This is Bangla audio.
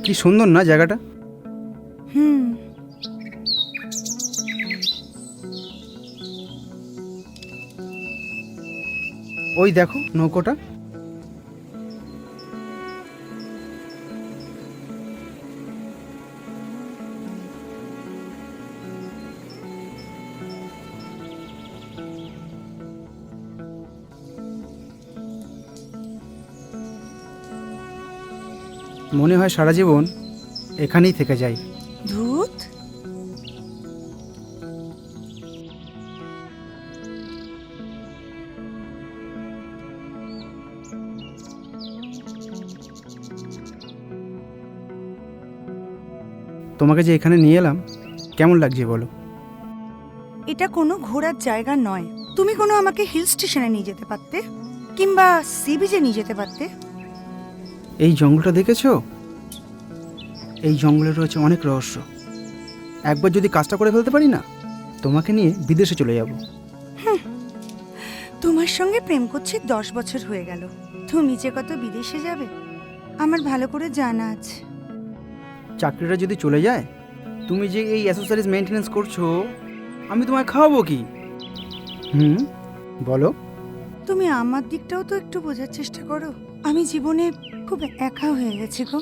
কি সুন্দর না জায়গাটা। হুম। ওই দেখো নৌকোটা। মনে হয় সারা জীবন এখানেই থেকে যাই। ধূত, তোমাকে যে এখানে নিয়ে এলাম, কেমন লাগছে বলো? এটা কোনো ঘোরার জায়গা নয়। তুমি কোনো আমাকে হিল স্টেশনে নিয়ে যেতে পারতে, কিংবা সি বিচে নিয়ে যেতে পারতে। এই জঙ্গলটা দেখেছো? এই জঙ্গলে রয়েছে অনেক রহস্য। একবার যদি কাজটা করে ফেলতে পারি না, তোমাকে নিয়ে বিদেশে চলে যাব। তোমার সঙ্গে প্রেম করছি 10 বছর হয়ে গেল। তুমি যে কত বিদেশে যাবে আমার ভালো করে জানা আছে। চাকরিটা যদি চলে যায়, তুমি যে এই অ্যাসেসরিজ মেনটেনেন্স করছো, আমি তোমায় খাওয়াবো কি? বলো। তুমি আমার দিকটাও তো একটু বোঝার চেষ্টা করো। আমি জীবনে খুব একা হয়ে গেছি গো।